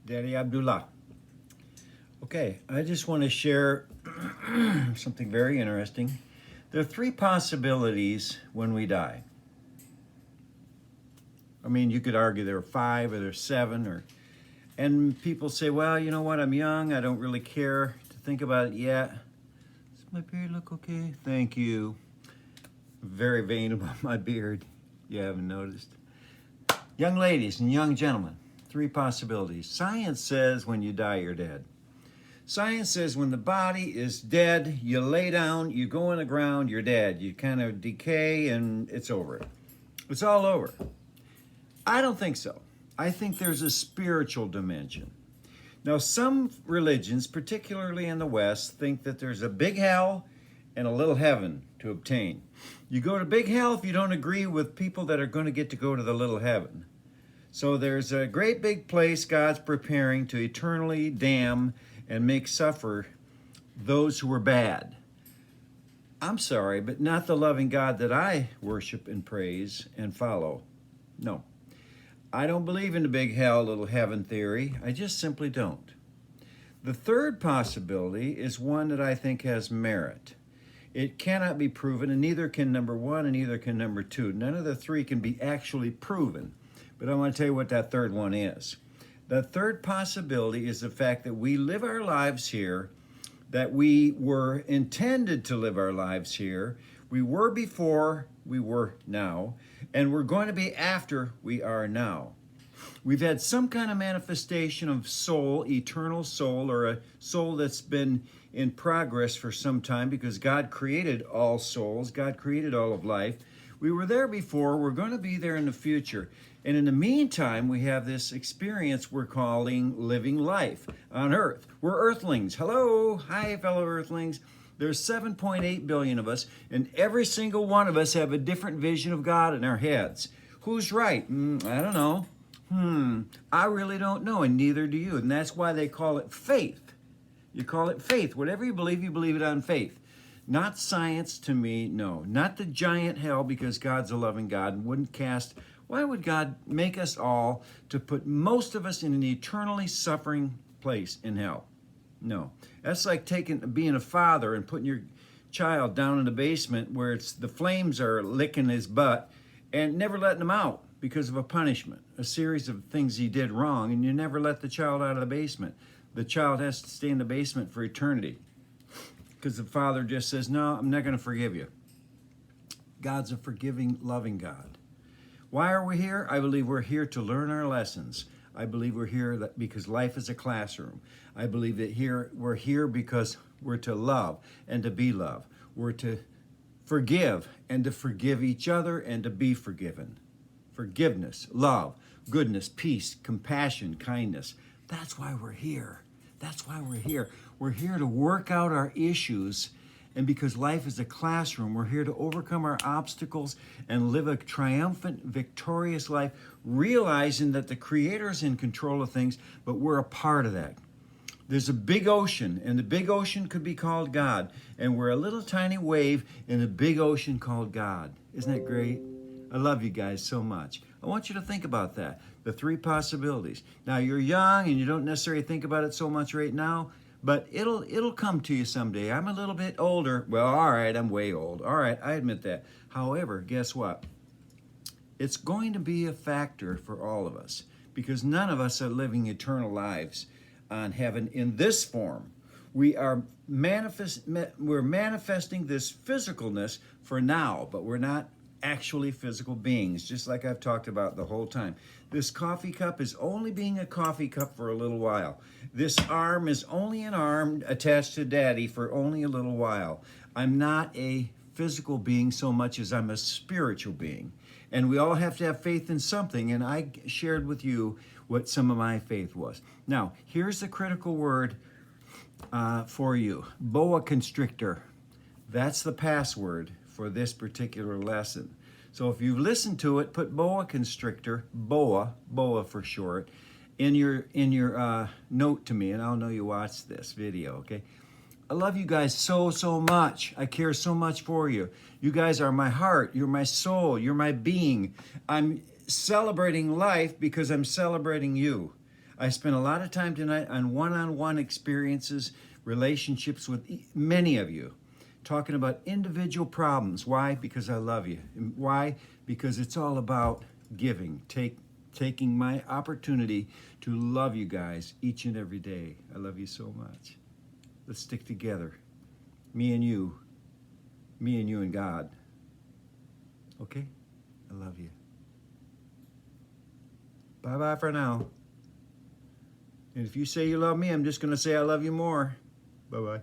Daddy Abdullah. Okay, I just want to share something very interesting. There are three possibilities when we die. I mean, you could argue there are five or there are seven, and people say, well, you know what, I'm young, I don't really care to think about it yet. Does my beard look okay? Thank you. Very vain about my beard. You haven't noticed. Young ladies and young gentlemen, three possibilities. Science says when you die, you're dead. Science says when the body is dead, you lay down, you go in the ground, you're dead. You kind of decay and it's over. It's all over. I don't think so. I think there's a spiritual dimension. Now, some religions, particularly in the West, think that there's a big hell and a little heaven to obtain. You go to big hell if you don't agree with people that are going to get to go to the little heaven. So there's a great big place God's preparing to eternally damn and make suffer those who are bad. I'm sorry, but not the loving God that I worship and praise and follow. No. I don't believe in the big hell, little heaven theory. I just simply don't. The third possibility is one that I think has merit. It cannot be proven, and neither can number one, and neither can number two. None of the three can be actually proven. But I want to tell you what that third one is. The third possibility is the fact that we live our lives here, that we were intended to live our lives here. We were before, we were now, and we're going to be after we are now. We've had some kind of manifestation of soul, eternal soul, or a soul that's been in progress for some time because God created all souls. God created all of life. We were there before. We're going to be there in the future. And in the meantime, we have this experience we're calling living life on Earth. We're Earthlings. Hello. Hi, fellow Earthlings. There's 7.8 billion of us, and every single one of us have a different vision of God in our heads. Who's right? I don't know. I really don't know, and neither do you. And that's why they call it faith. You call it faith. Whatever you believe it on faith. Not science to me, no. Not the giant hell, because God's a loving God and wouldn't cast. Why would God make us all to put most of us in an eternally suffering place in hell? No. That's like being a father and putting your child down in the basement where the flames are licking his butt and never letting him out because of a punishment, a series of things he did wrong, and you never let the child out of the basement. The child has to stay in the basement for eternity because the father just says, no, I'm not going to forgive you. God's a forgiving, loving God. Why are we here? I believe we're here to learn our lessons. I believe we're here because life is a classroom. I believe that we're here because we're to love and to be loved. We're to forgive and to forgive each other and to be forgiven. Forgiveness, love, goodness, peace, compassion, kindness. That's why we're here. That's why we're here. We're here to work out our issues. And because life is a classroom, we're here to overcome our obstacles and live a triumphant, victorious life, realizing that the Creator is in control of things, but we're a part of that. There's a big ocean, and the big ocean could be called God, and we're a little tiny wave in the big ocean called God. Isn't that great? I love you guys so much. I want you to think about that, the three possibilities. Now, you're young, and you don't necessarily think about it so much right now, but it'll come to you someday. I'm a little bit older. Well, all right, I'm way old. All right, I admit that. However, guess what? It's going to be a factor for all of us because none of us are living eternal lives on heaven in this form. We're manifesting this physicalness for now, but we're not actually physical beings, just like I've talked about the whole time. This coffee cup is only being a coffee cup for a little while. This arm is only an arm attached to Daddy for only a little while. I'm not a physical being so much as I'm a spiritual being. And we all have to have faith in something, and I shared with you what some of my faith was. Now, here's the critical word for you. Boa constrictor. That's the password for this particular lesson. So if you've listened to it, put boa constrictor, boa for short, in your note to me, and I'll know you watched this video, okay? I love you guys so much. I care so much for you. You guys are my heart. You're my soul. You're my being. I'm celebrating life because I'm celebrating you. I spent a lot of time tonight on one-on-one experiences, relationships with many of you, talking about individual problems. Why? Because I love you. And why? Because it's all about giving, taking my opportunity to love you guys each and every day. I love you so much. Let's stick together. Me and you and God. Okay? I love you. Bye-bye for now. And if you say you love me, I'm just going to say I love you more. Bye-bye.